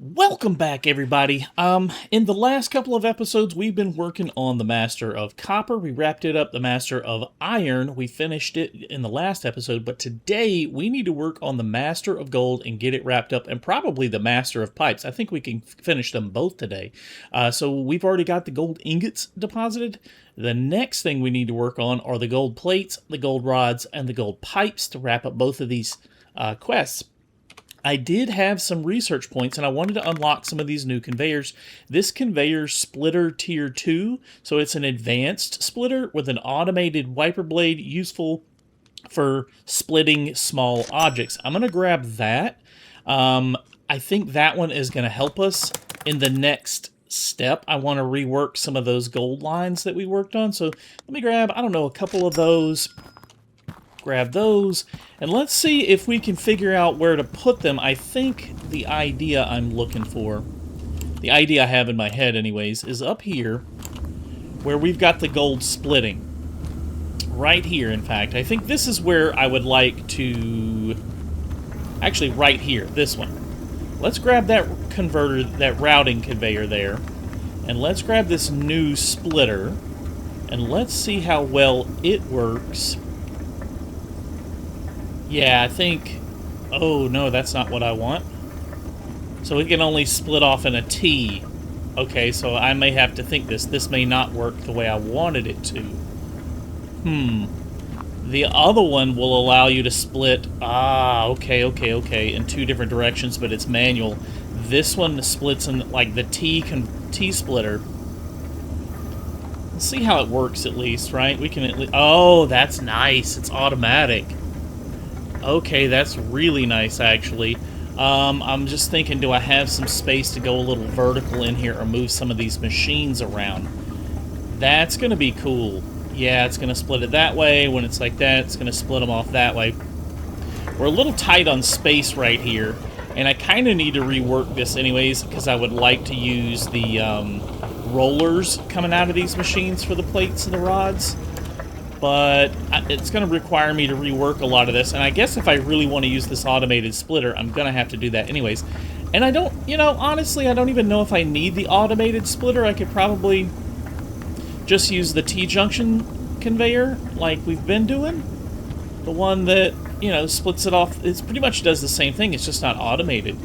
Welcome back, everybody. In the last couple of episodes, we've been working on the Master of Copper. We wrapped it up, the Master of Iron. We finished it in the last episode, but today we need to work on the Master of Gold and get it wrapped up, and probably the Master of Pipes. I think we can finish them both today. So we've already got the gold ingots deposited. The next thing we need to work on are the gold plates, the gold rods, and the gold pipes to wrap up both of these quests. I did have some research points, and I wanted to unlock some of these new conveyors. This conveyor splitter tier 2, so it's an advanced splitter with an automated wiper blade useful for splitting small objects. I'm going to grab that. I think that one is going to help us in the next step. I want to rework some of those gold lines that we worked on. So let me grab, I don't know, a couple of those. Grab those, and let's see if we can figure out where to put them. I think the idea I'm looking for, the idea I have in my head anyways, is up here where we've got the gold splitting. Right here, in fact. I think this is where I would like to... Actually, right here, this one. Let's grab that converter, that routing conveyor there, and let's grab this new splitter, and let's see how well it works. Yeah, I think... Oh, no, that's not what I want. So we can only split off in a T. Okay, so I may have to think this. This may not work the way I wanted it to. The other one will allow you to split... okay, in two different directions, but it's manual. This one splits in, like, the T splitter. Let's see how it works, at least, right? We can at least... Oh, that's nice. It's automatic. Okay, that's really nice, actually. I'm just thinking, do I have some space to go a little vertical in here or move some of these machines around? That's going to be cool. Yeah, it's going to split it that way. When it's like that, it's going to split them off that way. We're a little tight on space right here, and I kind of need to rework this anyways, because I would like to use the rollers coming out of these machines for the plates and the rods. But it's going to require me to rework a lot of this, and I guess if I really want to use this automated splitter, I'm going to have to do that anyways. And I don't, honestly, I don't even know if I need the automated splitter. I could probably just use the T-junction conveyor like we've been doing. The one that, splits it off. It pretty much does the same thing, it's just not automated.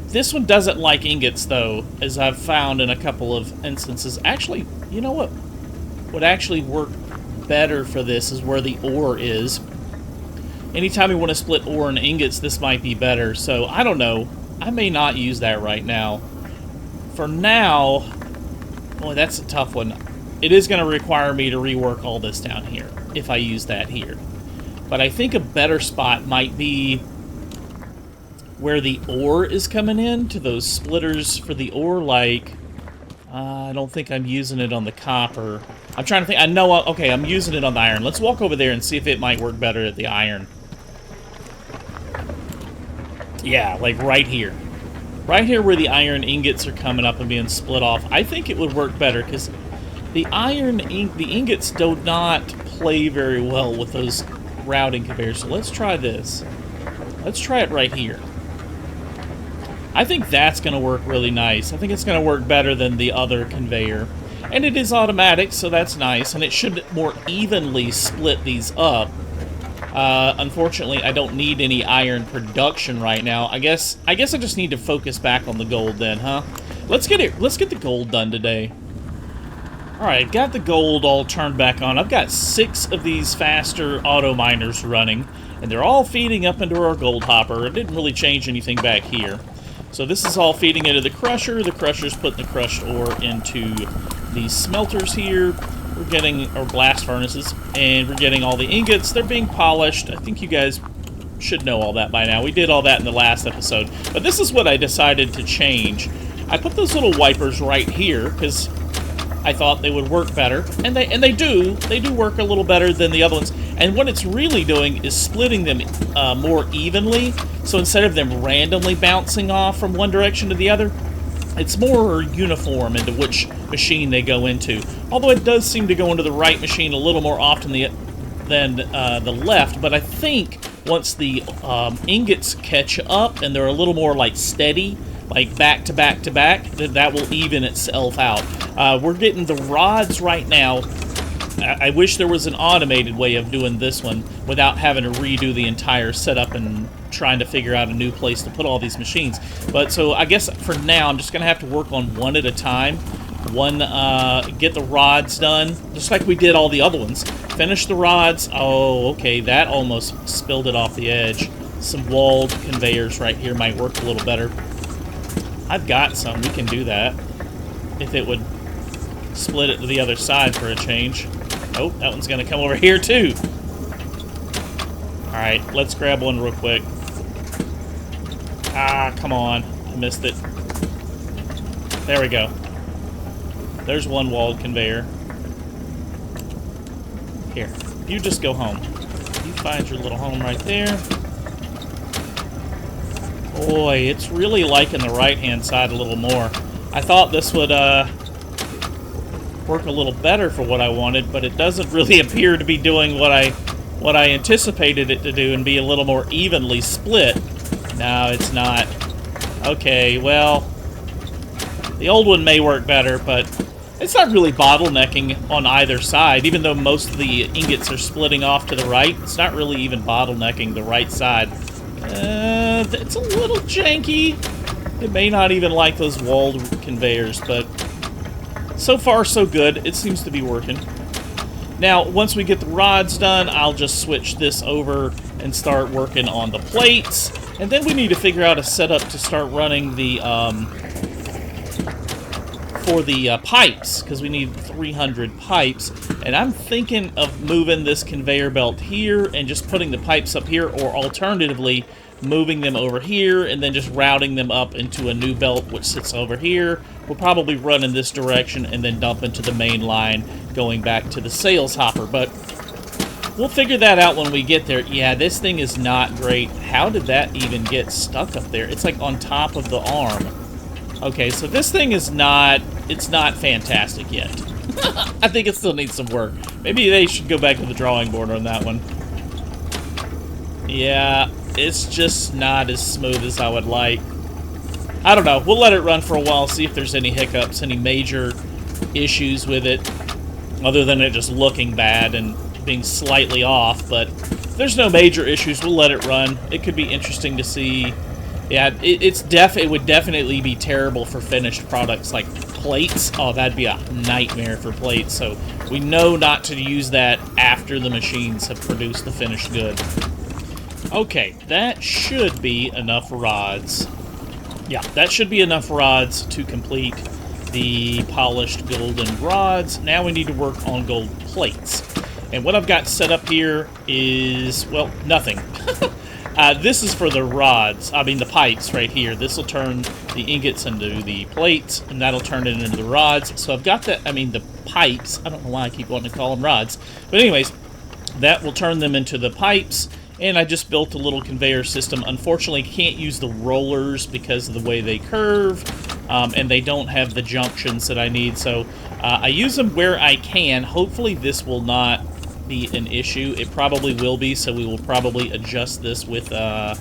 This one doesn't like ingots, though, as I've found in a couple of instances. Actually, you know what? Would actually work better for this is where the ore is. Anytime you want to split ore and ingots, this might be better. So, I don't know. I may not use that right now. For now, boy, that's a tough one. It is going to require me to rework all this down here, if I use that here. But I think a better spot might be where the ore is coming in, to those splitters for the ore, like... I don't think I'm using it on the copper. I'm trying to think. I know, okay, I'm using it on the iron. Let's walk over there and see if it might work better at the iron. Yeah, like right here. Right here where the iron ingots are coming up and being split off. I think it would work better because the the ingots do not play very well with those routing conveyors. So let's try this. Let's try it right here. I think that's going to work really nice. I think it's going to work better than the other conveyor. And it is automatic, so that's nice. And it should more evenly split these up. Unfortunately, I don't need any iron production right now. I guess I just need to focus back on the gold then, huh? Let's get the gold done today. Alright, got the gold all turned back on. I've got 6 of these faster auto miners running. And they're all feeding up into our gold hopper. It didn't really change anything back here. So this is all feeding into the crusher. The crusher's putting the crushed ore into these smelters here. We're getting our blast furnaces, and we're getting all the ingots. They're being polished. I think you guys should know all that by now. We did all that in the last episode. But this is what I decided to change. I put those little wipers right here because I thought they would work better, and they do. They do work a little better than the other ones. And what it's really doing is splitting them more evenly. So instead of them randomly bouncing off from one direction to the other, it's more uniform into which machine they go into. Although it does seem to go into the right machine a little more often than the left, but I think once the ingots catch up and they're a little more like steady, like back to back to back, then that will even itself out. We're getting the rods right now. I wish there was an automated way of doing this one without having to redo the entire setup and trying to figure out a new place to put all these machines. But so I guess for now I'm just going to have to work on one at a time. Get the rods done, just like we did all the other ones. Finish the rods. Oh, okay, that almost spilled it off the edge. Some walled conveyors right here might work a little better. I've got some. We can do that. If it would split it to the other side for a change. Oh, that one's going to come over here too. Alright, let's grab one real quick. Ah, come on. I missed it. There we go. There's one walled conveyor. Here, you just go home. You find your little home right there. Boy, it's really liking the right-hand side a little more. I thought this would work a little better for what I wanted, but it doesn't really appear to be doing what I anticipated it to do and be a little more evenly split. No, it's not. Okay, well, the old one may work better, but it's not really bottlenecking on either side. Even though most of the ingots are splitting off to the right, it's not really even bottlenecking the right side. It's a little janky. It may not even like those walled conveyors, but so far so good. It seems to be working. Now, once we get the rods done, I'll just switch this over and start working on the plates. And then we need to figure out a setup to start running the for the pipes, because we need 300 pipes. And I'm thinking of moving this conveyor belt here and just putting the pipes up here, or alternatively moving them over here and then just routing them up into a new belt which sits over here. We'll probably run in this direction and then dump into the main line going back to the sales hopper, but we'll figure that out when we get there. Yeah, this thing is not great. How did that even get stuck up there? It's like on top of the arm. Okay, so this thing is not, it's not fantastic yet. I think it still needs some work. Maybe they should go back to the drawing board on that one. Yeah, it's just not as smooth as I would like. I don't know. We'll let it run for a while, see if there's any hiccups, any major issues with it, other than it just looking bad and being slightly off. But if there's no major issues, we'll let it run. It could be interesting to see. Yeah, it would definitely be terrible for finished products like plates. Oh, that'd be a nightmare for plates. So we know not to use that after the machines have produced the finished good. Okay, that should be enough rods. Yeah, that should be enough rods to complete the polished golden rods. Now we need to work on gold plates. And what I've got set up here is, well, nothing. This is for the rods, I mean the pipes right here. This will turn the ingots into the plates, and that'll turn it into the rods. So I've got that, I mean the pipes. I don't know why I keep wanting to call them rods. But anyways, that will turn them into the pipes. And I just built a little conveyor system. Unfortunately, can't use the rollers because of the way they curve, and they don't have the junctions that I need. So I use them where I can. Hopefully this will not be an issue. It probably will be, so we will probably adjust this with the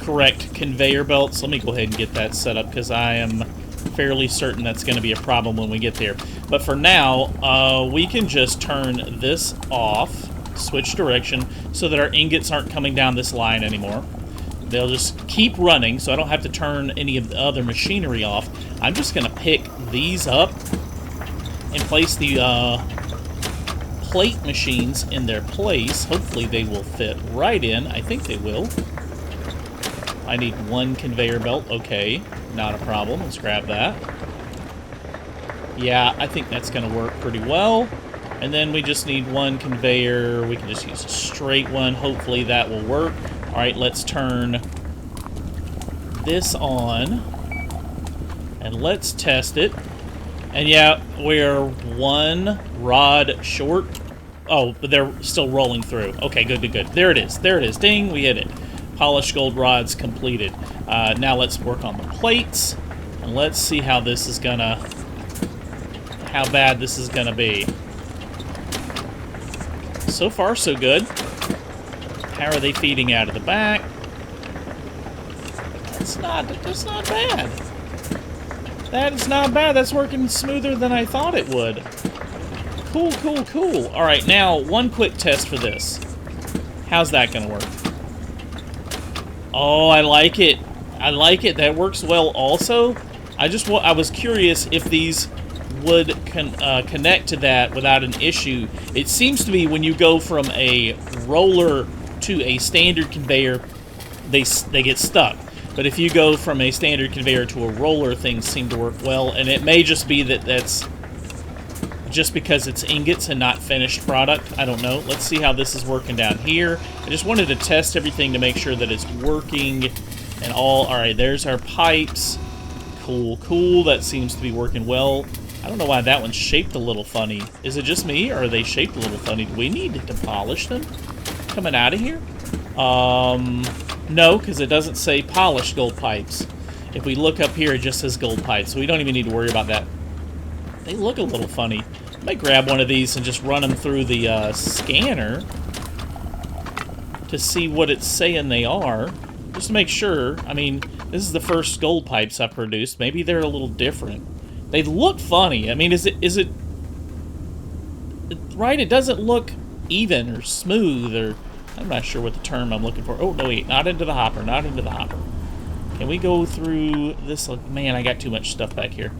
correct conveyor belts. Let me go ahead and get that set up, because I am fairly certain that's going to be a problem when we get there. But for now, we can just turn this off, switch direction, so that our ingots aren't coming down this line anymore. They'll just keep running, so I don't have to turn any of the other machinery off. I'm just going to pick these up and place the plate machines in their place. Hopefully they will fit right in. I think they will. I need one conveyor belt. Okay, not a problem. Let's grab that. Yeah, I think that's going to work pretty well. And then we just need one conveyor. We can just use a straight one. Hopefully that will work. All right, let's turn this on. And let's test it. And yeah, we're one rod short. Oh, but they're still rolling through. Okay, good, good, good. There it is. There it is. Ding, we hit it. Polished gold rods completed. Now let's work on the plates. And let's see how this is gonna... how bad this is gonna be. So far, so good. How are they feeding out of the back? That's not bad. That is not bad. That's working smoother than I thought it would. Cool, cool, cool. All right, now one quick test for this. How's that gonna work? Oh, I like it. I like it. That works well also. I was curious if these would connect to that without an issue. It seems to be when you go from a roller to a standard conveyor, they get stuck. But if you go from a standard conveyor to a roller, things seem to work well. And it may just be that that's just because it's ingots and not finished product. I don't know. Let's see how this is working down here. I just wanted to test everything to make sure that it's working and all. All right, there's our pipes. Cool, cool. That seems to be working well. I don't know why that one's shaped a little funny. Is it just me, or are they shaped a little funny? Do we need to polish them coming out of here? No, because it doesn't say polished gold pipes. If we look up here, it just says gold pipes, so we don't even need to worry about that. They look a little funny. I might grab one of these and just run them through the scanner to see what it's saying they are, just to make sure. I mean, this is the first gold pipes I've produced. Maybe they're a little different. They look funny. I mean, is it right? It doesn't look even or smooth, or I'm not sure what the term I'm looking for. Oh, no, wait, not into the hopper, not into the hopper. Can we go through this? Man, I got too much stuff back here.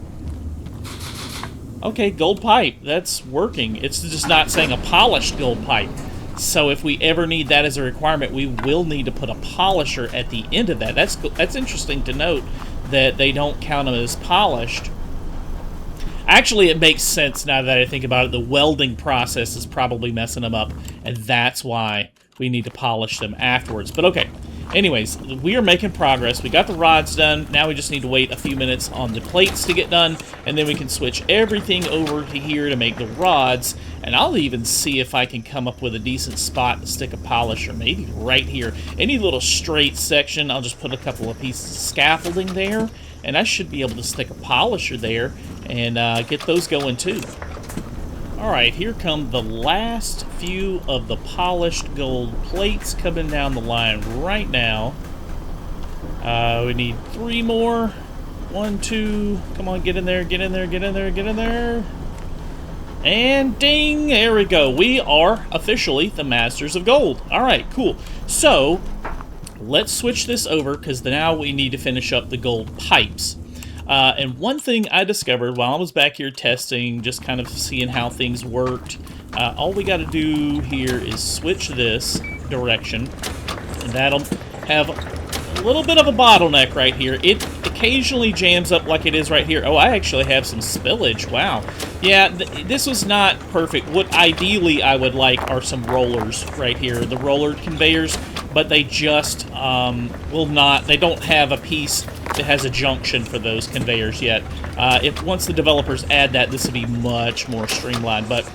Okay, gold pipe. That's working. It's just not saying a polished gold pipe. So if we ever need that as a requirement, we will need to put a polisher at the end of that. That's interesting to note that they don't count them as polished. Actually, it makes sense now that I think about it. The welding process is probably messing them up, and that's why we need to polish them afterwards. But okay. Anyways, we are making progress. We got the rods done. Now we just need to wait a few minutes on the plates to get done, and then we can switch everything over to here to make the rods. And I'll even see if I can come up with a decent spot to stick a polisher, maybe right here. Any little straight section, I'll just put a couple of pieces of scaffolding there, and I should be able to stick a polisher there and get those going too. Alright, here come the last few of the polished gold plates coming down the line right now. We need 3 more. 1, 2, come on, get in there, get in there, get in there, get in there. And ding, there we go. We are officially the Masters of Gold. Alright, cool. So, let's switch this over, because now we need to finish up the gold pipes. And one thing I discovered while I was back here testing, just kind of seeing how things worked, all we got to do here is switch this direction, and that'll have a little bit of a bottleneck right here. It occasionally jams up like it is right here. Oh, I actually have some spillage. Wow. Yeah, this was not perfect. What ideally I would like are some rollers right here, the roller conveyors, but they just will not, they don't have a piece that has a junction for those conveyors yet. If once the developers add that, this will be much more streamlined. But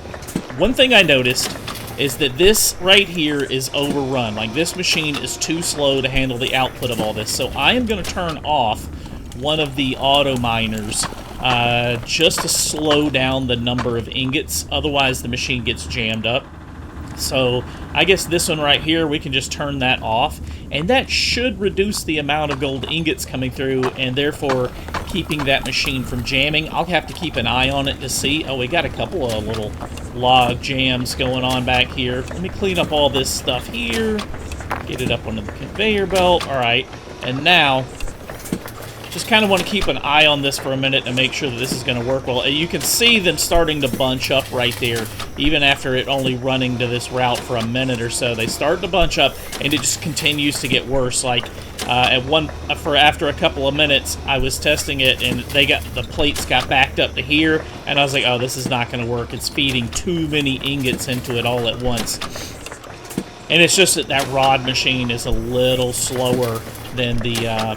one thing I noticed is that this right here is overrun. Like, this machine is too slow to handle the output of all this. So I am going to turn off one of the auto miners just to slow down the number of ingots. Otherwise, the machine gets jammed up. So I guess this one right here, we can just turn that off, and that should reduce the amount of gold ingots coming through, and therefore keeping that machine from jamming. I'll have to keep an eye on it to see. Oh, we got a couple of little log jams going on back here. Let me clean up all this stuff here, get it up onto the conveyor belt. All right, and now just kind of want to keep an eye on this for a minute and make sure that this is going to work well. You can see them starting to bunch up right there, even after it only running to this route for a minute or so. They start to bunch up, and it just continues to get worse. Like after a couple of minutes, I was testing it, and the plates got backed up to here, and I was like, oh, this is not going to work. It's feeding too many ingots into it all at once. And it's just that rod machine is a little slower than the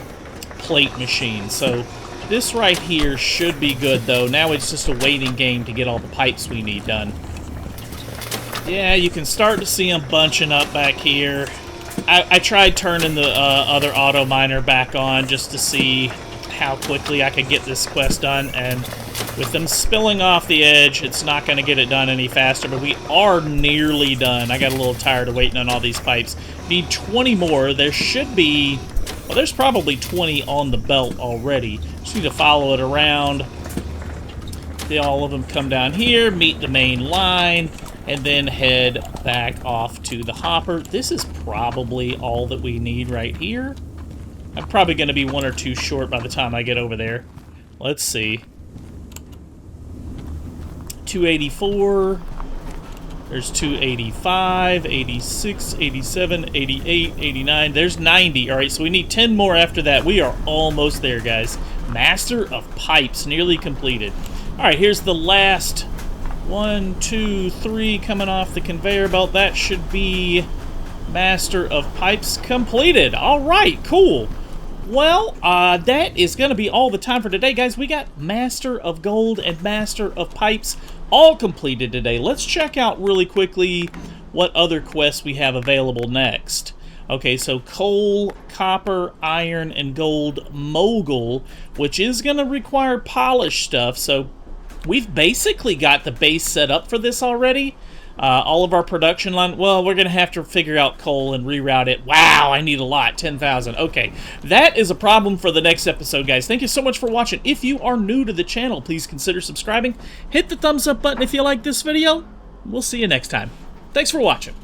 plate machine. So this right here should be good, though. Now it's just a waiting game to get all the pipes we need done. Yeah, you can start to see them bunching up back here. I tried turning the other auto miner back on just to see how quickly I could get this quest done, and With them spilling off the edge, it's not going to get it done any faster, but we are nearly done. I got a little tired of waiting on all these pipes. Need 20 more. There should be... Well, there's probably 20 on the belt already. Just need to follow it around. All of them come down here, meet the main line, and then head back off to the hopper. This is probably all that we need right here. I'm probably going to be 1 or 2 short by the time I get over there. Let's see. 284. There's 285, 86, 87, 88, 89. There's 90. All right, so we need 10 more after that. We are almost there, guys. Master of Pipes, nearly completed. All right, here's the last 1, 2, 3 coming off the conveyor belt. That should be Master of Pipes completed. All right, cool. Well, that is going to be all the time for today, guys. We got Master of Gold and Master of Pipes all completed today. Let's check out really quickly what other quests we have available next. Okay, so coal, copper, iron, and gold mogul, which is going to require polish stuff. So we've basically got the base set up for this already. All of our production line, well, we're going to have to figure out coal and reroute it. Wow, I need a lot, 10,000. Okay, that is a problem for the next episode, guys. Thank you so much for watching. If you are new to the channel, please consider subscribing. Hit the thumbs up button if you like this video. We'll see you next time. Thanks for watching.